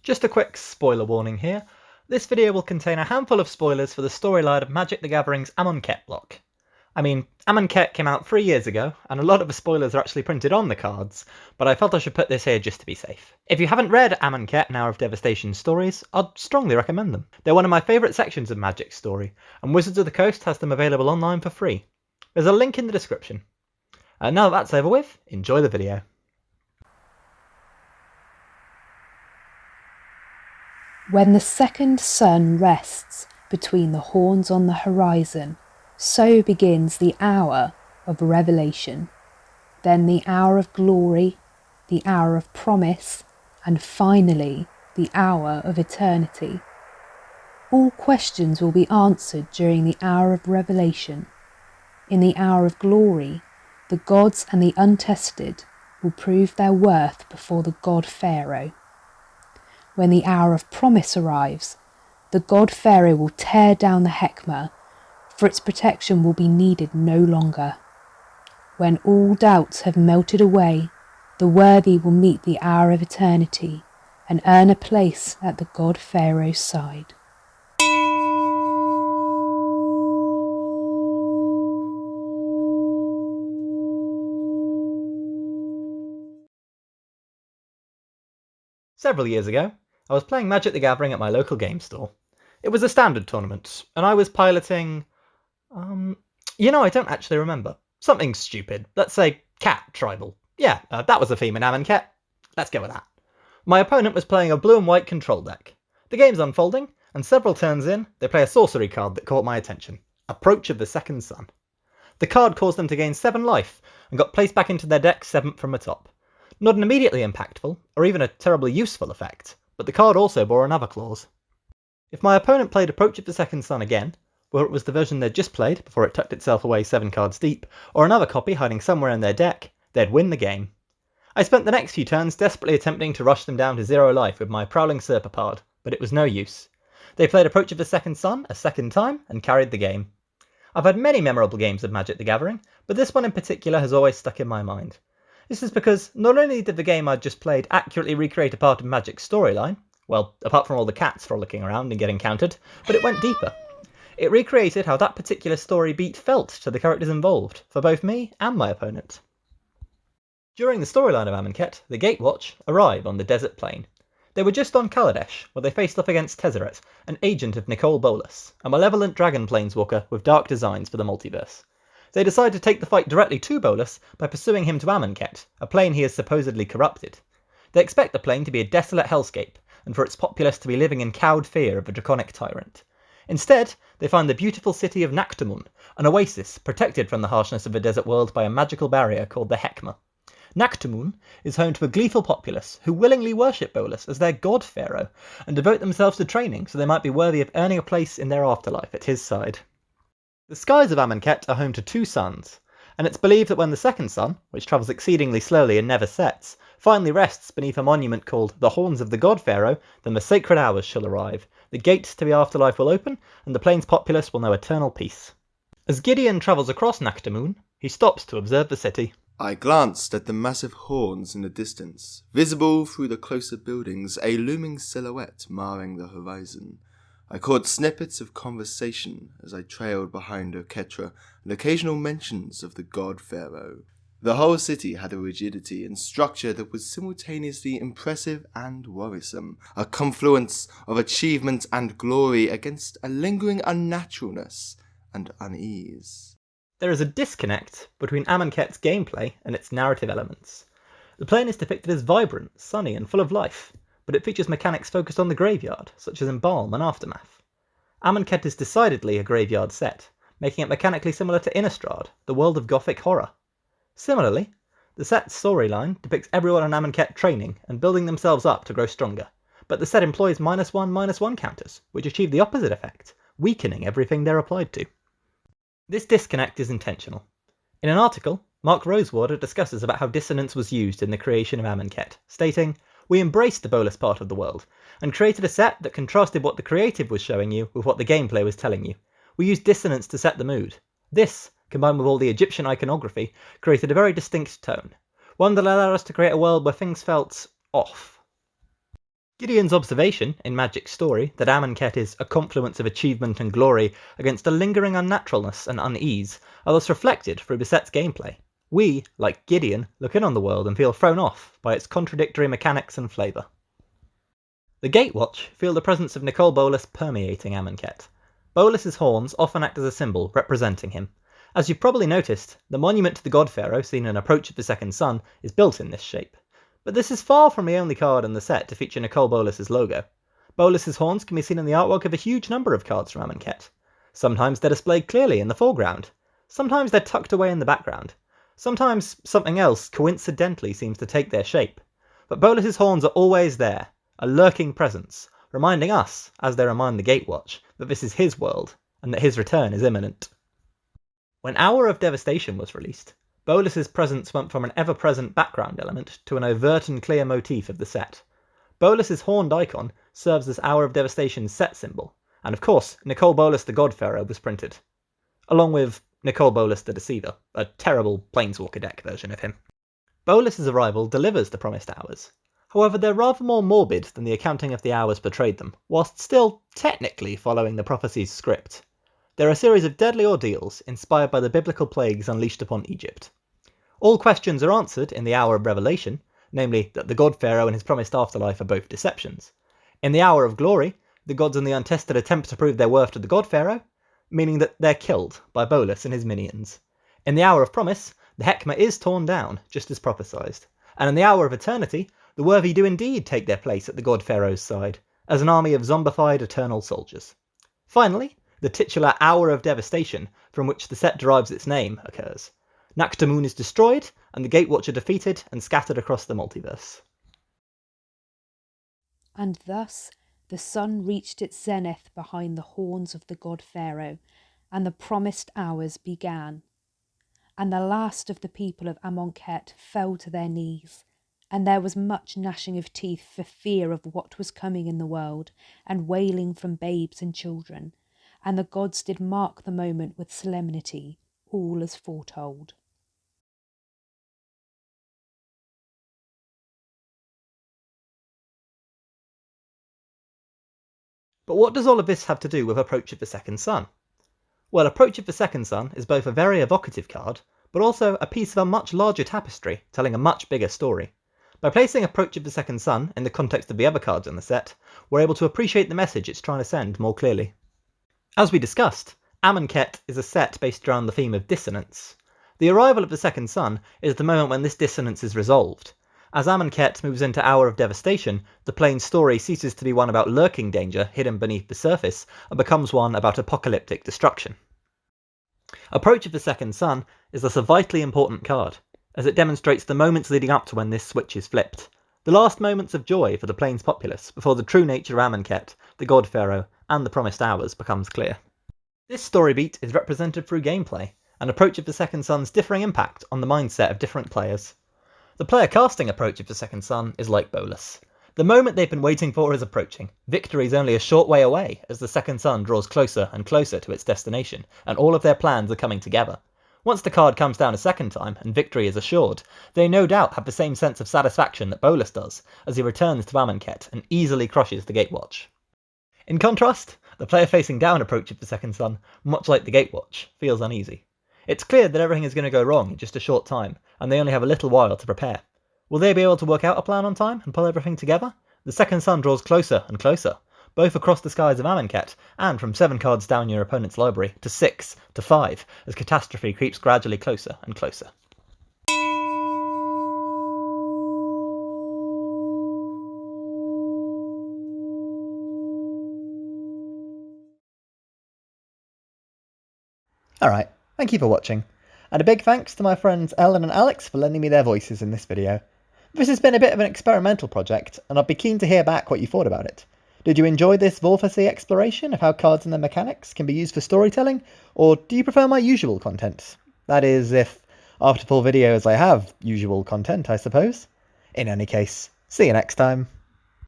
Just a quick spoiler warning here. This video will contain a handful of spoilers for the storyline of Magic the Gathering's Amonkhet block. I mean, Amonkhet came out 3 years ago, and a lot of the spoilers are actually printed on the cards, but I felt I should put this here just to be safe. If you haven't read Amonkhet and Hour of Devastation stories, I'd strongly recommend them. They're one of my favourite sections of Magic's story, and Wizards of the Coast has them available online for free. There's a link in the description. And now that that's over with, enjoy the video. When the second sun rests between the horns on the horizon, so begins the hour of revelation, then the hour of glory, the hour of promise, and finally the hour of eternity. All questions will be answered during the hour of revelation. In the hour of glory, the gods and the untested will prove their worth before the god Pharaoh. When the hour of promise arrives, the god Pharaoh will tear down the Hekhma, for its protection will be needed no longer. When all doubts have melted away, the worthy will meet the hour of eternity and earn a place at the god Pharaoh's side. Several years ago, I was playing Magic the Gathering at my local game store. It was a standard tournament, and I was piloting... I don't actually remember. Something stupid. Let's say Cat Tribal. Yeah, that was a theme in Amonkhet. Let's go with that. My opponent was playing a blue and white control deck. The game's unfolding, and several turns in, they play a sorcery card that caught my attention. Approach of the Second Sun. The card caused them to gain 7 life, and got placed back into their deck 7th from the top. Not an immediately impactful, or even a terribly useful effect, but the card also bore another clause. If my opponent played Approach of the Second Sun again, whether it was the version they'd just played before it tucked itself away 7 cards deep, or another copy hiding somewhere in their deck, they'd win the game. I spent the next few turns desperately attempting to rush them down to 0 life with my Prowling Serpapard, but it was no use. They played Approach of the Second Sun a second time and carried the game. I've had many memorable games of Magic the Gathering, but this one in particular has always stuck in my mind. This is because not only did the game I'd just played accurately recreate a part of Magic's storyline, well, apart from all the cats frolicking around and getting countered, but it went deeper. It recreated how that particular story beat felt to the characters involved, for both me and my opponent. During the storyline of Amonkhet, the Gatewatch arrive on the desert plain. They were just on Kaladesh, where they faced off against Tezzeret, an agent of Nicol Bolas, a malevolent dragon planeswalker with dark designs for the multiverse. They decide to take the fight directly to Bolas by pursuing him to Amonkhet, a plane he has supposedly corrupted. They expect the plane to be a desolate hellscape, and for its populace to be living in cowed fear of a draconic tyrant. Instead, they find the beautiful city of Naktamun, an oasis protected from the harshness of a desert world by a magical barrier called the Hekhma. Naktamun is home to a gleeful populace who willingly worship Bolas as their god pharaoh and devote themselves to training so they might be worthy of earning a place in their afterlife at his side. The skies of Amonkhet are home to 2 suns, and it's believed that when the second sun, which travels exceedingly slowly and never sets, finally rests beneath a monument called the Horns of the God Pharaoh, then the sacred hours shall arrive, the gates to the afterlife will open, and the plane's populace will know eternal peace. As Gideon travels across Naktamun, he stops to observe the city. I glanced at the massive horns in the distance, visible through the closer buildings, a looming silhouette marring the horizon. I caught snippets of conversation as I trailed behind Oketra and occasional mentions of the god Pharaoh. The whole city had a rigidity and structure that was simultaneously impressive and worrisome, a confluence of achievement and glory against a lingering unnaturalness and unease. There is a disconnect between Amonkhet's gameplay and its narrative elements. The plane is depicted as vibrant, sunny, and full of life, but it features mechanics focused on the graveyard, such as Embalm and Aftermath. Amonkhet is decidedly a graveyard set, making it mechanically similar to Innistrad, the world of gothic horror. Similarly, the set's storyline depicts everyone on Amonkhet training and building themselves up to grow stronger, but the set employs -1/-1 counters, which achieve the opposite effect, weakening everything they're applied to. This disconnect is intentional. In an article, Mark Rosewater discusses about how Dissonance was used in the creation of Amonkhet, stating, "We embraced the Bolas part of the world, and created a set that contrasted what the creative was showing you with what the gameplay was telling you. We used Dissonance to set the mood. This, combined with all the Egyptian iconography, created a very distinct tone, one that allowed us to create a world where things felt off." Gideon's observation, in Magic's story, that Amonkhet is a confluence of achievement and glory against a lingering unnaturalness and unease, are thus reflected through Beset's gameplay. We, like Gideon, look in on the world and feel thrown off by its contradictory mechanics and flavour. The Gatewatch feel the presence of Nicol Bolas permeating Amonkhet. Bolas's horns often act as a symbol representing him. As you've probably noticed, the monument to the God Pharaoh seen in Approach of the Second Sun is built in this shape. But this is far from the only card in the set to feature Nicol Bolas' logo. Bolas's horns can be seen in the artwork of a huge number of cards from Amonkhet. Sometimes they're displayed clearly in the foreground. Sometimes they're tucked away in the background. Sometimes something else coincidentally seems to take their shape. But Bolas's horns are always there, a lurking presence, reminding us, as they remind the Gatewatch, that this is his world, and that his return is imminent. When Hour of Devastation was released, Bolas's presence went from an ever-present background element to an overt and clear motif of the set. Bolas's horned icon serves as Hour of Devastation's set symbol, and of course, Nicol Bolas the God Pharaoh was printed. Along with Nicol Bolas the Deceiver, a terrible Planeswalker deck version of him. Bolas's arrival delivers the promised hours. However, they're rather more morbid than the accounting of the hours portrayed them, whilst still technically following the prophecy's script. They're a series of deadly ordeals inspired by the biblical plagues unleashed upon Egypt. All questions are answered in the Hour of Revelation, namely that the God Pharaoh and his promised afterlife are both deceptions. In the Hour of Glory, the gods and the untested attempt to prove their worth to the God Pharaoh, meaning that they're killed by Bolas and his minions. In the Hour of Promise, the Hekhma is torn down, just as prophesied. And in the Hour of Eternity, the worthy do indeed take their place at the God Pharaoh's side, as an army of zombified eternal soldiers. Finally, the titular Hour of Devastation, from which the set derives its name, occurs. Naktamun is destroyed, and the Gatewatch are defeated and scattered across the multiverse. And thus the sun reached its zenith behind the horns of the God Pharaoh, and the promised hours began. And the last of the people of Amonkhet fell to their knees, and there was much gnashing of teeth for fear of what was coming in the world, and wailing from babes and children. And the gods did mark the moment with solemnity, all as foretold. But what does all of this have to do with Approach of the Second Sun? Well, Approach of the Second Sun is both a very evocative card, but also a piece of a much larger tapestry, telling a much bigger story. By placing Approach of the Second Sun in the context of the other cards in the set, we're able to appreciate the message it's trying to send more clearly. As we discussed, Amonkhet is a set based around the theme of dissonance. The arrival of the Second Sun is the moment when this dissonance is resolved. As Amonkhet moves into Hour of Devastation, the plane's story ceases to be one about lurking danger hidden beneath the surface, and becomes one about apocalyptic destruction. Approach of the Second Sun is thus a vitally important card, as it demonstrates the moments leading up to when this switch is flipped. The last moments of joy for the plane's populace, before the true nature of Amonkhet, the God Pharaoh, and the promised hours becomes clear. This story beat is represented through gameplay, and Approach of the Second Sun's differing impact on the mindset of different players. The player casting Approach of the Second Sun is like Bolas. The moment they've been waiting for is approaching. Victory is only a short way away as the Second Sun draws closer and closer to its destination, and all of their plans are coming together. Once the card comes down a second time and victory is assured, they no doubt have the same sense of satisfaction that Bolas does, as he returns to Amonkhet and easily crushes the Gatewatch. In contrast, the player facing down Approach of the Second Sun, much like the Gatewatch, feels uneasy. It's clear that everything is going to go wrong in just a short time, and they only have a little while to prepare. Will they be able to work out a plan on time and pull everything together? The Second Sun draws closer and closer, both across the skies of Amonkhet, and from 7 cards down your opponent's library to 6 to 5, as catastrophe creeps gradually closer and closer. Alright, thank you for watching, and a big thanks to my friends Ellen and Alex for lending me their voices in this video. This has been a bit of an experimental project, and I'd be keen to hear back what you thought about it. Did you enjoy this Vorphacy exploration of how cards and their mechanics can be used for storytelling, or do you prefer my usual content? That is, if after full videos I have usual content, I suppose. In any case, see you next time.